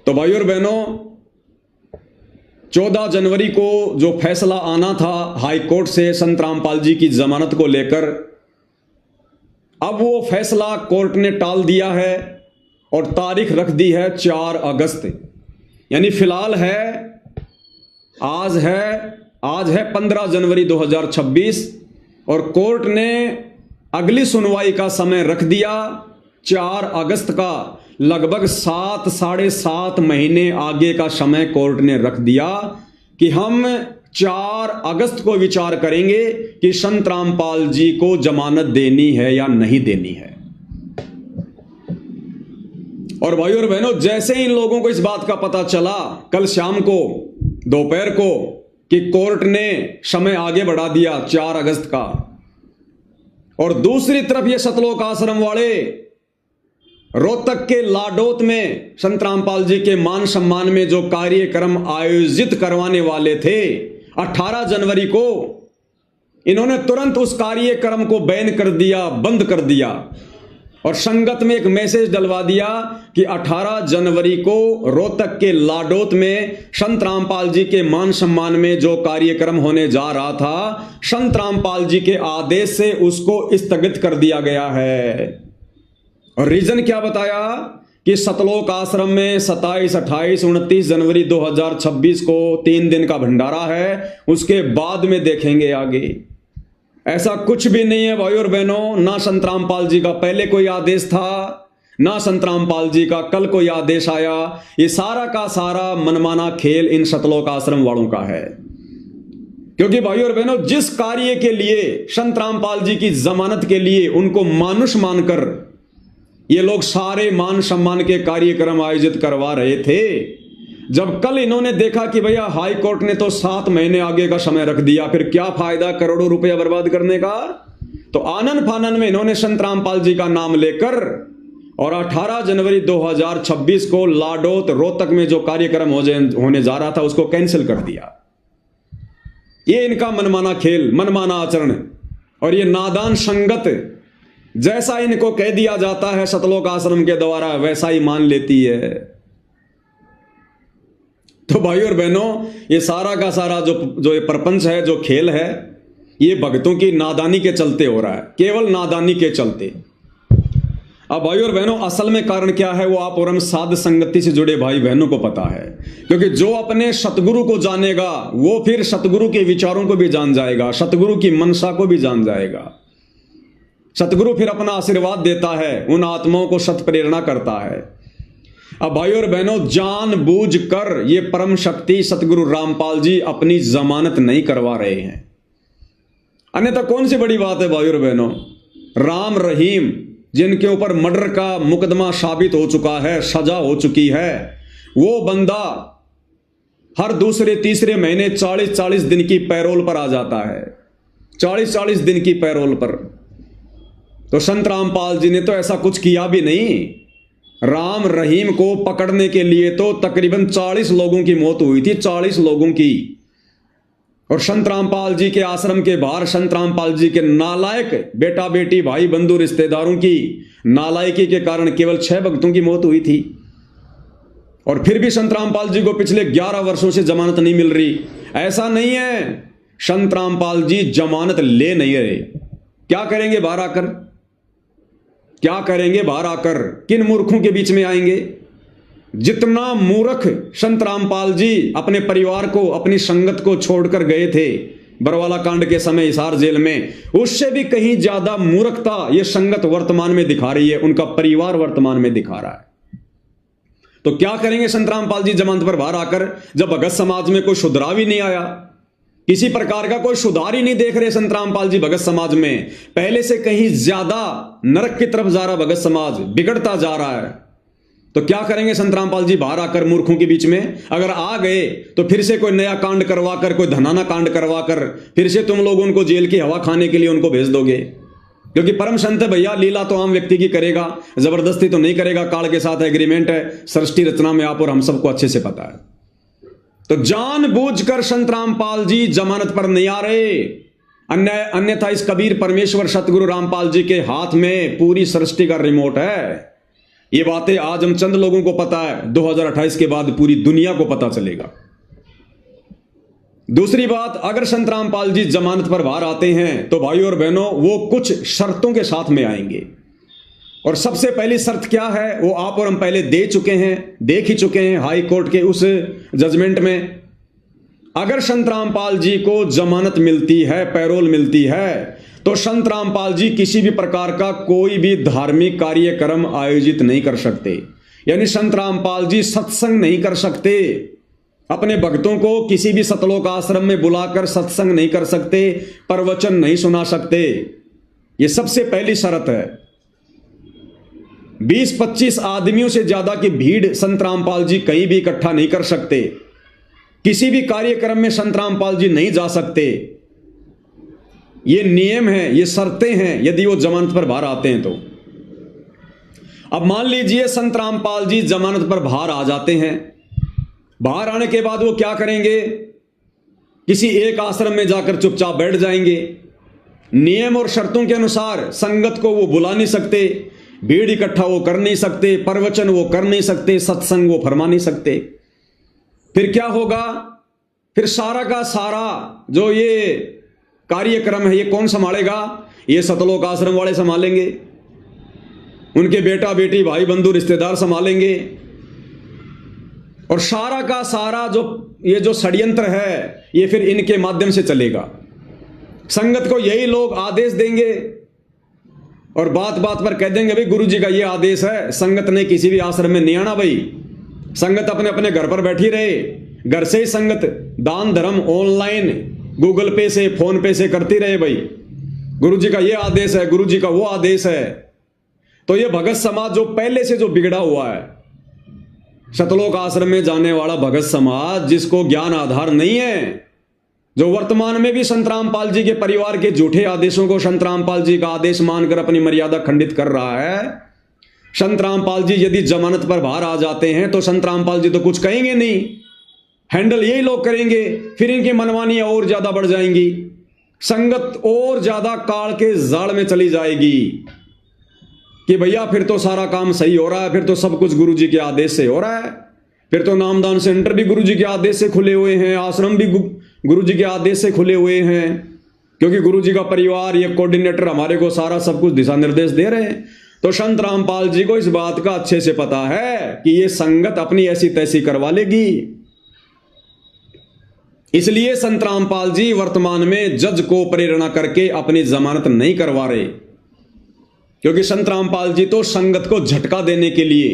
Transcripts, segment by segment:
तो भाइयों और बहनों, 14 जनवरी को जो फैसला आना था हाई कोर्ट से संत रामपाल जी की जमानत को लेकर, अब वो फैसला कोर्ट ने टाल दिया है और तारीख रख दी है 4 अगस्त। यानी फिलहाल आज है 15 जनवरी 2026 और कोर्ट ने अगली सुनवाई का समय रख दिया 4 अगस्त का। लगभग 7-7.5 महीने आगे का समय कोर्ट ने रख दिया कि हम 4 अगस्त को विचार करेंगे कि संत रामपाल जी को जमानत देनी है या नहीं देनी है। और भाइयों और बहनों, जैसे इन लोगों को इस बात का पता चला कल शाम को दोपहर को कि कोर्ट ने समय आगे बढ़ा दिया 4 अगस्त का, और दूसरी तरफ ये सतलोक आश्रम वाले रोहतक के लाडोत में संत रामपाल जी के मान सम्मान में जो कार्यक्रम आयोजित करवाने वाले थे 18 जनवरी को, इन्होंने तुरंत उस कार्यक्रम को बैन कर दिया, बंद कर दिया और संगत में एक मैसेज डलवा दिया कि 18 जनवरी को रोहतक के लाडोत में संत रामपाल जी के मान सम्मान में जो कार्यक्रम होने जा रहा था, संत रामपाल जी के आदेश से उसको स्थगित कर दिया गया है। और रीजन क्या बताया कि सतलोक आश्रम में 27, 28, 29 जनवरी 2026 को 3 दिन का भंडारा है, उसके बाद में देखेंगे आगे। ऐसा कुछ भी नहीं है भाइयों और बहनों, ना संत रामपाल जी का पहले कोई आदेश था, ना संत रामपाल जी का कल कोई आदेश आया। ये सारा का सारा मनमाना खेल इन सतलोक आश्रम वालों का है। क्योंकि भाइयों और बहनों, जिस कार्य के लिए संत रामपाल जी की जमानत के लिए उनको मानुष मानकर ये लोग सारे मान सम्मान के कार्यक्रम आयोजित करवा रहे थे, जब कल इन्होंने देखा कि भैया हाई कोर्ट ने तो 7 महीने आगे का समय रख दिया, फिर क्या फायदा करोड़ों रुपया बर्बाद करने का, तो आनन फानन में इन्होंने संत रामपाल जी का नाम लेकर और 18 जनवरी 2026 को लाडोत रोहतक में जो कार्यक्रम होने जा रहा था उसको कैंसिल कर दिया। ये इनका मनमाना खेल, मनमाना आचरण और ये नादान संगत, जैसा इनको कह दिया जाता है सतलोक आश्रम के द्वारा वैसा ही मान लेती है। तो भाइयों और बहनों, ये सारा का सारा जो ये प्रपंच है, जो खेल है, ये भक्तों की नादानी के चलते हो रहा है, केवल नादानी के चलते। अब भाइयों और बहनों, असल में कारण क्या है वो आप और हम साध संगति से जुड़े भाई बहनों को पता है। क्योंकि जो अपने सतगुरु को जानेगा वो फिर सतगुरु के विचारों को भी जान जाएगा, सतगुरु की मनसा को भी जान जाएगा। सतगुरु फिर अपना आशीर्वाद देता है, उन आत्माओं को सत प्रेरणा करता है। अब भाइयों और बहनों, जानबूझकर ये परम शक्ति सतगुरु रामपाल जी अपनी जमानत नहीं करवा रहे हैं, अन्यथा कौन सी बड़ी बात है भाइयों और बहनों। राम रहीम जिनके ऊपर मर्डर का मुकदमा साबित हो चुका है, सजा हो चुकी है, वो बंदा हर दूसरे तीसरे महीने 40-40 दिन की पैरोल पर आ जाता है, 40-40 दिन की पैरोल पर। तो संत रामपाल जी ने तो ऐसा कुछ किया भी नहीं। राम रहीम को पकड़ने के लिए तो तकरीबन 40 लोगों की मौत हुई थी, 40 लोगों की। और संत रामपाल जी के आश्रम के बाहर संत रामपाल जी के नालायक बेटा बेटी भाई बंधु रिश्तेदारों की नालायकी के कारण केवल 6 भक्तों की मौत हुई थी। और फिर भी संत रामपाल जी को पिछले 11 वर्षों से जमानत नहीं मिल रही। ऐसा नहीं है, संत रामपाल जी जमानत ले नहीं रहे। क्या करेंगे बाहर आकर, क्या करेंगे बाहर आकर, किन मूर्खों के बीच में आएंगे। जितना मूर्ख संत रामपाल जी अपने परिवार को, अपनी संगत को छोड़कर गए थे बरवाला कांड के समय हिसार जेल में, उससे भी कहीं ज्यादा मूर्खता ये संगत वर्तमान में दिखा रही है, उनका परिवार वर्तमान में दिखा रहा है। तो क्या करेंगे संत रामपाल जी जमानत पर बाहर आकर, जब भगत समाज में कोई सुधराव ही नहीं आया, किसी प्रकार का कोई सुधार ही नहीं देख रहे संत रामपाल जी भगत समाज में। पहले से कहीं ज्यादा नरक की तरफ जा रहा भगत समाज, बिगड़ता जा रहा है। तो क्या करेंगे संत रामपाल जी बाहर आकर मूर्खों के बीच में। अगर आ गए तो फिर से कोई नया कांड करवाकर, कोई धनाना कांड करवाकर फिर से तुम लोग उनको जेल की हवा खाने के लिए उनको भेज दोगे। क्योंकि परम संत है भैया, लीला तो आम व्यक्ति की करेगा, जबरदस्ती तो नहीं करेगा। काल के साथ एग्रीमेंट है, सृष्टि रचना में आप और हम सबको अच्छे से पता है। तो जानबूझकर संत रामपाल जी जमानत पर नहीं आ रहे, अन्यथा इस कबीर परमेश्वर सतगुरु रामपाल जी के हाथ में पूरी सृष्टि का रिमोट है। ये बातें आज हम चंद लोगों को पता है, 2028 के बाद पूरी दुनिया को पता चलेगा। दूसरी बात, अगर संत रामपाल जी जमानत पर बाहर आते हैं तो भाइयों और बहनों वो कुछ शर्तों के साथ में आएंगे। और सबसे पहली शर्त क्या है वो आप और हम पहले देख ही चुके हैं हाई कोर्ट के उस जजमेंट में। अगर संत रामपाल जी को जमानत मिलती है, पैरोल मिलती है, तो संत रामपाल जी किसी भी प्रकार का कोई भी धार्मिक कार्यक्रम आयोजित नहीं कर सकते। यानी संत रामपाल जी सत्संग नहीं कर सकते, अपने भक्तों को किसी भी सतलोक आश्रम में बुलाकर सत्संग नहीं कर सकते, प्रवचन नहीं सुना सकते। यह सबसे पहली शर्त है। 20-25 आदमियों से ज्यादा की भीड़ संत रामपाल जी कहीं भी इकट्ठा नहीं कर सकते, किसी भी कार्यक्रम में संत रामपाल जी नहीं जा सकते। ये नियम है, ये शर्तें हैं यदि वो जमानत पर बाहर आते हैं तो। अब मान लीजिए संत रामपाल जी जमानत पर बाहर आ जाते हैं, बाहर आने के बाद वो क्या करेंगे? किसी एक आश्रम में जाकर चुपचाप बैठ जाएंगे। नियम और शर्तों के अनुसार संगत को वो बुला नहीं सकते, भीड़ इकट्ठा वो कर नहीं सकते, प्रवचन वो कर नहीं सकते, सत्संग वो फरमा नहीं सकते। फिर क्या होगा? फिर सारा का सारा जो ये कार्यक्रम है ये कौन संभालेगा? ये सतलोक आश्रम वाले संभालेंगे, उनके बेटा बेटी भाई बंधु रिश्तेदार संभालेंगे। और सारा का सारा ये जो षड्यंत्र है ये फिर इनके माध्यम से चलेगा। संगत को यही लोग आदेश देंगे और बात बात पर कह देंगे भाई गुरु जी का ये आदेश है, संगत ने किसी भी आश्रम में नहीं आना भाई, संगत अपने अपने घर पर बैठी रहे, घर से ही संगत दान धर्म ऑनलाइन गूगल पे से फोन पे से करती रहे भाई, गुरु जी का ये आदेश है, गुरु जी का वो आदेश है। तो ये भगत समाज जो पहले से जो बिगड़ा हुआ है, सतलोक आश्रम में जाने वाला भगत समाज जिसको ज्ञान आधार नहीं है, जो वर्तमान में भी संत रामपाल जी के परिवार के झूठे आदेशों को संत रामपाल जी का आदेश मानकर अपनी मर्यादा खंडित कर रहा है। संत रामपाल जी यदि जमानत पर बाहर आ जाते हैं तो संत रामपाल जी तो कुछ कहेंगे नहीं, हैंडल यही लोग करेंगे। फिर इनकी मनमानियां और ज्यादा बढ़ जाएंगी, संगत और ज्यादा काल के जाल में चली जाएगी कि भैया फिर तो सारा काम सही हो रहा है, फिर तो सब कुछ गुरु जी के आदेश से हो रहा है, फिर तो नामदान सेंटर भी गुरु जी के आदेश से खुले हुए हैं, आश्रम भी गुरु जी के आदेश से खुले हुए हैं, क्योंकि गुरु जी का परिवार ये कोऑर्डिनेटर हमारे को सारा सब कुछ दिशा निर्देश दे रहे हैं। तो संत रामपाल जी को इस बात का अच्छे से पता है कि ये संगत अपनी ऐसी तैसी करवा लेगी। इसलिए संत रामपाल जी वर्तमान में जज को प्रेरणा करके अपनी जमानत नहीं करवा रहे, क्योंकि संत रामपाल जी तो संगत को झटका देने के लिए,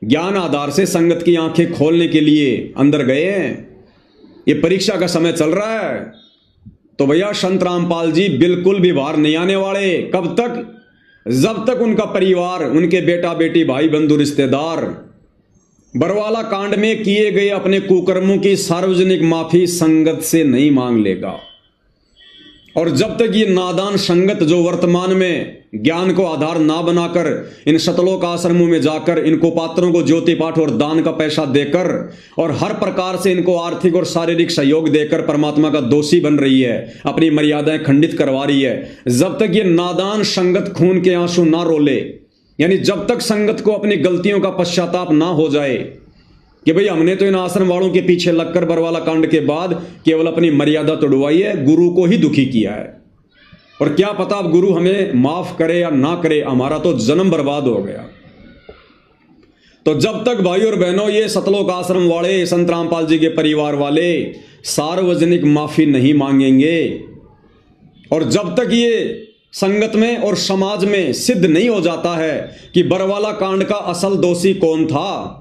ज्ञान आधार से संगत की आंखें खोलने के लिए अंदर गए हैं। ये परीक्षा का समय चल रहा है, तो भैया संत रामपाल जी बिल्कुल भी बाहर नहीं आने वाले। कब तक? जब तक उनका परिवार, उनके बेटा बेटी भाई बंधु रिश्तेदार बरवाला कांड में किए गए अपने कुकर्मों की सार्वजनिक माफी संगत से नहीं मांग लेगा। और जब तक ये नादान संगत जो वर्तमान में ज्ञान को आधार ना बनाकर इन सतलोक आश्रमों में जाकर इनको पात्रों को ज्योति पाठ और दान का पैसा देकर और हर प्रकार से इनको आर्थिक और शारीरिक सहयोग देकर परमात्मा का दोषी बन रही है, अपनी मर्यादाएं खंडित करवा रही है, जब तक ये नादान संगत खून के आंसू ना रोले, यानी जब तक संगत को अपनी गलतियों का पश्चाताप ना हो जाए कि भाई हमने तो इन आश्रम वालों के पीछे लगकर बरवाला कांड के बाद केवल अपनी मर्यादा तोड़वाई है, गुरु को ही दुखी किया है, और क्या पता अब गुरु हमें माफ करे या ना करे, हमारा तो जन्म बर्बाद हो गया। तो जब तक भाई और बहनों ये सतलोक आश्रम वाले, संत रामपाल जी के परिवार वाले सार्वजनिक माफी नहीं मांगेंगे और जब तक ये संगत में और समाज में सिद्ध नहीं हो जाता है कि बरवाला कांड का असल दोषी कौन था,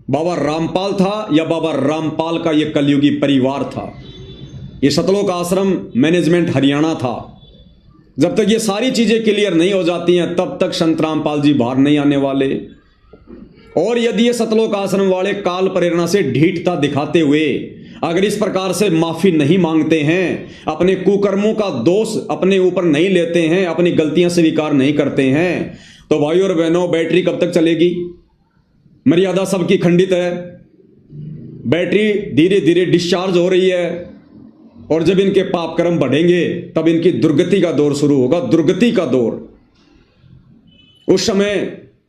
बाबा रामपाल था या बाबा रामपाल का ये कलयुगी परिवार था, ये सतलोक आश्रम मैनेजमेंट हरियाणा था, जब तक ये सारी चीजें क्लियर नहीं हो जाती हैं तब तक संत रामपाल जी बाहर नहीं आने वाले। और यदि ये सतलोक आश्रम वाले काल प्रेरणा से ढीठता दिखाते हुए अगर इस प्रकार से माफी नहीं मांगते हैं, अपने कुकर्मों का दोष अपने ऊपर नहीं लेते हैं, अपनी गलतियां स्वीकार नहीं करते हैं, तो भाई और बहनों बैटरी कब तक चलेगी? मर्यादा सबकी खंडित है, बैटरी धीरे धीरे डिस्चार्ज हो रही है, और जब इनके पाप कर्म बढ़ेंगे तब इनकी दुर्गति का दौर शुरू होगा, दुर्गति का दौर। उस समय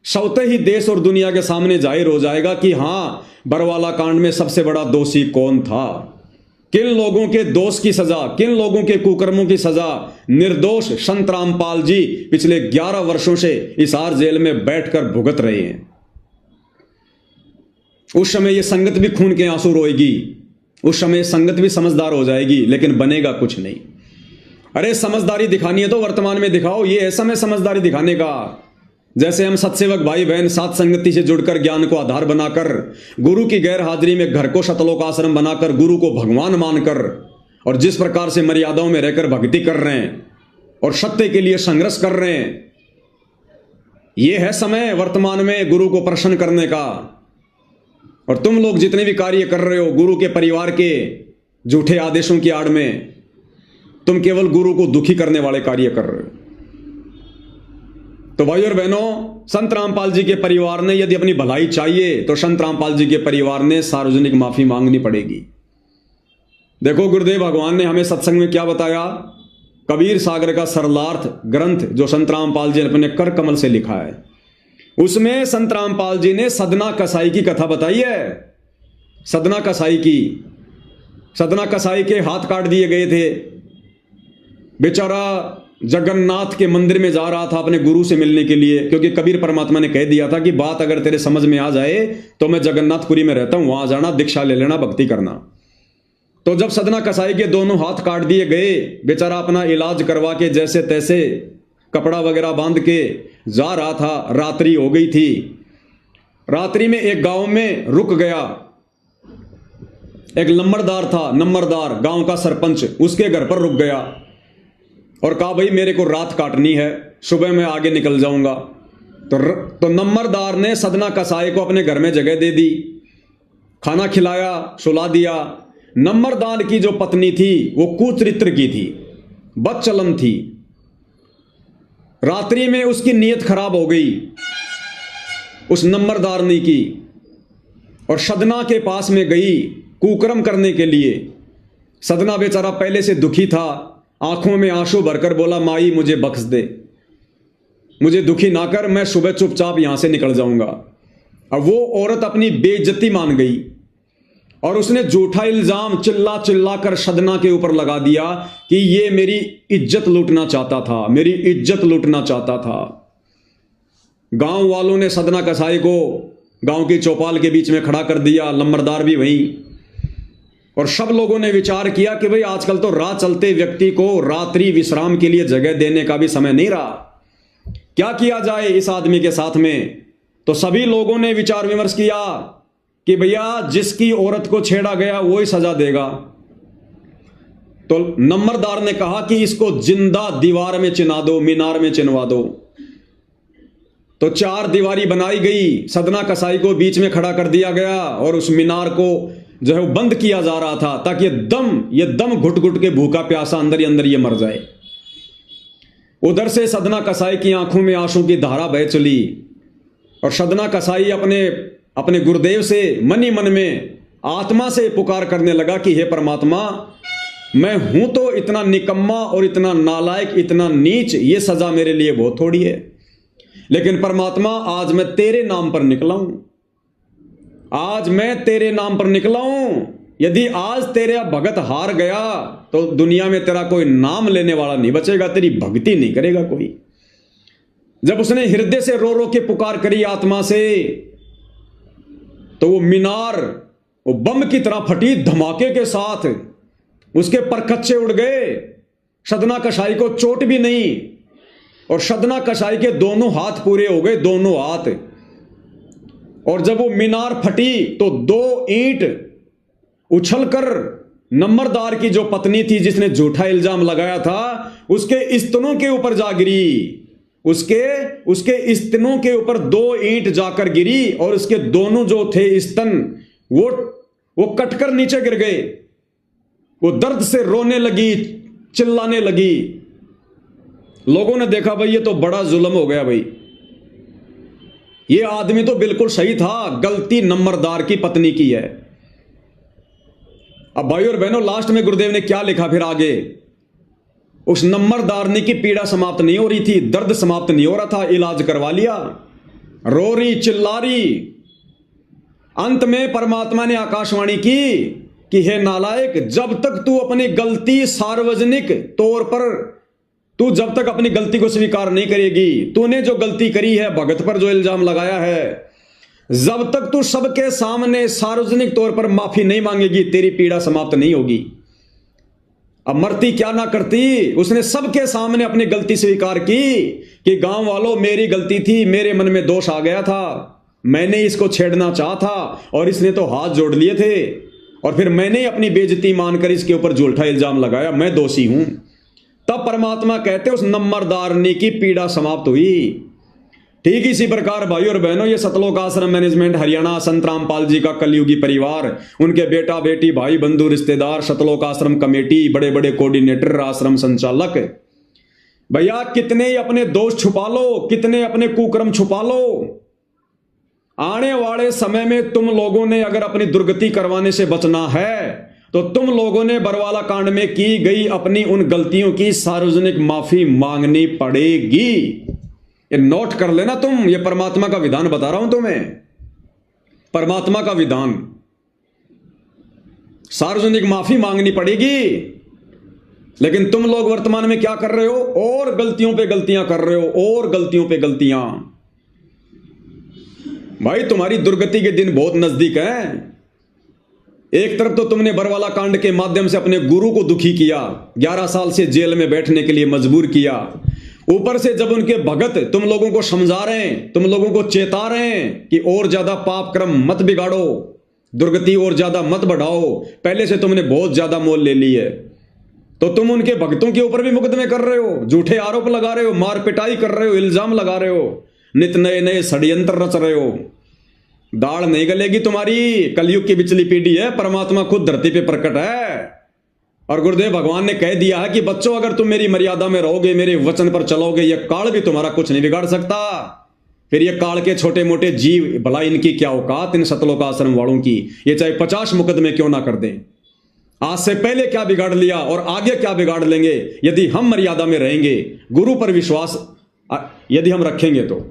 स्वतः ही देश और दुनिया के सामने जाहिर हो जाएगा कि हां, बरवाला कांड में सबसे बड़ा दोषी कौन था, किन लोगों के दोष की सजा, किन लोगों के कुकर्मों की सजा निर्दोष संत रामपाल जी पिछले 11 वर्षों से हिसार जेल में बैठकर भुगत रहे हैं। उस समय यह संगत भी खून के आंसू रोएगी, उस समय संगत भी समझदार हो जाएगी, लेकिन बनेगा कुछ नहीं। अरे समझदारी दिखानी है तो वर्तमान में दिखाओ, ये है समय समझदारी दिखाने का। जैसे हम सत्सेवक भाई बहन सात संगति से जुड़कर ज्ञान को आधार बनाकर, गुरु की गैर हाजिरी में घर को शतलोक आश्रम बनाकर, गुरु को भगवान मानकर, और जिस प्रकार से मर्यादाओं में रहकर भक्ति कर रहे हैं और सत्य के लिए संघर्ष कर रहे हैं, यह है समय वर्तमान में गुरु को प्रसन्न करने का। और तुम लोग जितने भी कार्य कर रहे हो गुरु के परिवार के झूठे आदेशों की आड़ में, तुम केवल गुरु को दुखी करने वाले कार्य कर रहे हो। तो भाई और बहनों, संत रामपाल जी के परिवार ने यदि अपनी भलाई चाहिए तो संत रामपाल जी के परिवार ने सार्वजनिक माफी मांगनी पड़ेगी। देखो गुरुदेव भगवान ने हमें सत्संग में क्या बताया, कबीर सागर का सरलार्थ ग्रंथ जो संत रामपाल जी ने अपने कर कमल से लिखा है, उसमें संत रामपाल जी ने सदना कसाई की कथा बताई है। सदना कसाई की, सदना कसाई के हाथ काट दिए गए थे, बेचारा जगन्नाथ के मंदिर में जा रहा था अपने गुरु से मिलने के लिए, क्योंकि कबीर परमात्मा ने कह दिया था कि बात अगर तेरे समझ में आ जाए तो मैं जगन्नाथपुरी में रहता हूं, वहां जाना, दीक्षा ले लेना, भक्ति करना। तो जब सदना कसाई के दोनों हाथ काट दिए गए, बेचारा अपना इलाज करवा के जैसे तैसे कपड़ा वगैरह बांध के जा रहा था, रात्रि हो गई थी। रात्रि में एक गांव में रुक गया, एक नंबरदार था, नंबरदार गांव का सरपंच, उसके घर पर रुक गया और कहा भाई मेरे को रात काटनी है, सुबह मैं आगे निकल जाऊंगा। तो नंबरदार ने सदना कसाई को अपने घर में जगह दे दी, खाना खिलाया, सुला दिया। नंबरदार की जो पत्नी थी वो कुचरित्र की थी, बदचलन थी। रात्रि में उसकी नीयत खराब हो गई उस नंबरदारनी की, और सदना के पास में गई कुकर्म करने के लिए। सदना बेचारा पहले से दुखी था, आंखों में आंसू भरकर बोला, माई मुझे बख्श दे, मुझे दुखी ना कर, मैं सुबह चुपचाप यहां से निकल जाऊंगा। अब वो औरत अपनी बेइज्जती मान गई और उसने झूठा इल्जाम चिल्ला चिल्ला कर सदना के ऊपर लगा दिया कि ये मेरी इज्जत लूटना चाहता था, मेरी इज्जत लूटना चाहता था। गांव वालों ने सदना कसाई को गांव की चौपाल के बीच में खड़ा कर दिया, नंबरदार भी वहीं, और सब लोगों ने विचार किया कि भाई आजकल तो राह चलते व्यक्ति को रात्रि विश्राम के लिए जगह देने का भी समय नहीं रहा, क्या किया जाए इस आदमी के साथ में। तो सभी लोगों ने विचार विमर्श किया कि भैया जिसकी औरत को छेड़ा गया वो ही सजा देगा। तो नंबरदार ने कहा कि इसको जिंदा दीवार में चिना दो, मीनार में चिनवा दो। तो 4 दीवारी बनाई गई, सदना कसाई को बीच में खड़ा कर दिया गया और उस मीनार को जो है वो बंद किया जा रहा था ताकि ये दम घुट घुट के भूखा प्यासा अंदर ही अंदर ये मर जाए। उधर से सदना कसाई की आंखों में आंसू की धारा बह चली और सदना कसाई अपने गुरुदेव से मन ही मन में आत्मा से पुकार करने लगा कि हे परमात्मा, मैं हूं तो इतना निकम्मा और इतना नालायक, इतना नीच, ये सजा मेरे लिए बहुत थोड़ी है, लेकिन परमात्मा आज मैं तेरे नाम पर निकला हूं, आज मैं तेरे नाम पर निकला हूं। यदि आज तेरा भगत हार गया तो दुनिया में तेरा कोई नाम लेने वाला नहीं बचेगा, तेरी भक्ति नहीं करेगा कोई। जब उसने हृदय से रो रो के पुकार करी आत्मा से, तो वो मीनार वो बम की तरह फटी धमाके के साथ, उसके परखच्चे उड़ गए। सदना कसाई को चोट भी नहीं और सदना कसाई के दोनों हाथ पूरे हो गए, दोनों हाथ। और जब वो मीनार फटी तो 2 ईंट उछलकर नंबरदार की जो पत्नी थी जिसने झूठा इल्जाम लगाया था उसके स्तनों के ऊपर जा गिरी। उसके स्तनों के ऊपर 2 ईंट जाकर गिरी और उसके दोनों जो थे स्तन वो कटकर नीचे गिर गए। वो दर्द से रोने लगी, चिल्लाने लगी। लोगों ने देखा भाई ये तो बड़ा जुल्म हो गया, भाई ये आदमी तो बिल्कुल सही था, गलती नंबरदार की पत्नी की है। अब भाई और बहनों, लास्ट में गुरुदेव ने क्या लिखा फिर आगे, उस नंबरदारनी की पीड़ा समाप्त नहीं हो रही थी, दर्द समाप्त नहीं हो रहा था, इलाज करवा लिया, रो रही, चिल्ला रही। अंत में परमात्मा ने आकाशवाणी की कि हे नालायक, जब तक तू अपनी गलती सार्वजनिक तौर पर, तू जब तक अपनी गलती को स्वीकार नहीं करेगी, तूने जो गलती करी है, भगत पर जो इल्जाम लगाया है, जब तक तू सबके सामने सार्वजनिक तौर पर माफी नहीं मांगेगी, तेरी पीड़ा समाप्त नहीं होगी। अब मरती क्या ना करती, उसने सबके सामने अपनी गलती स्वीकार की कि गांव वालों, मेरी गलती थी, मेरे मन में दोष आ गया था, मैंने इसको छेड़ना चाहा था और इसने तो हाथ जोड़ लिए थे, और फिर मैंने अपनी बेइज्जती मानकर इसके ऊपर झूठा इल्जाम लगाया, मैं दोषी हूं। तब परमात्मा कहते उस नंबरदारनी की पीड़ा समाप्त हुई। ठीक इसी प्रकार भाइयों और बहनों, ये सतलोक आश्रम मैनेजमेंट हरियाणा, संत रामपाल जी का कलयुगी परिवार, उनके बेटा बेटी, भाई बंधु रिश्तेदार, सतलोक आश्रम कमेटी, बड़े बड़े कोऑर्डिनेटर, आश्रम संचालक, भैया कितने ही अपने दोष छुपा लो, कितने अपने कुकर्म छुपा लो, आने वाले समय में तुम लोगों ने अगर अपनी दुर्गति करवाने से बचना है तो तुम लोगों ने बरवाला कांड में की गई अपनी उन गलतियों की सार्वजनिक माफी मांगनी पड़ेगी। ये नोट कर लेना तुम, ये परमात्मा का विधान बता रहा हूं तुम्हें, परमात्मा का विधान, सार्वजनिक माफी मांगनी पड़ेगी। लेकिन तुम लोग वर्तमान में क्या कर रहे हो, और गलतियों पे गलतियां कर रहे हो, और गलतियों पे गलतियां। भाई तुम्हारी दुर्गति के दिन बहुत नजदीक हैं। एक तरफ तो तुमने बरवाला कांड के माध्यम से अपने गुरु को दुखी किया, 11 साल से जेल में बैठने के लिए मजबूर किया, ऊपर से जब उनके भगत तुम लोगों को समझा रहे हैं, तुम लोगों को चेता रहे हैं कि और ज्यादा पाप क्रम मत बिगाड़ो, दुर्गति और ज्यादा मत बढ़ाओ, पहले से तुमने बहुत ज्यादा मोल ले ली है, तो तुम उनके भक्तों के ऊपर भी मुकदमे कर रहे हो, झूठे आरोप लगा रहे हो, मार पिटाई कर रहे हो, इल्जाम लगा रहे हो, नित नए नए षड्यंत्र रच रहे हो। दाढ़ नहीं गलेगी तुम्हारी, कलयुग की बिचली पीढ़ी है, परमात्मा खुद धरती पे प्रकट है। और गुरुदेव भगवान ने कह दिया है कि बच्चों, अगर तुम मेरी मर्यादा में रहोगे, मेरे वचन पर चलोगे, यह काल भी तुम्हारा कुछ नहीं बिगाड़ सकता। फिर ये काल के छोटे मोटे जीव, भला इनकी क्या औकात, इन सतलोक आश्रम वालों की, ये चाहे 50 मुकदमे क्यों ना कर दें। आज से पहले क्या बिगाड़ लिया और आगे क्या बिगाड़ लेंगे, यदि हम मर्यादा में रहेंगे, गुरु पर विश्वास यदि हम रखेंगे तो।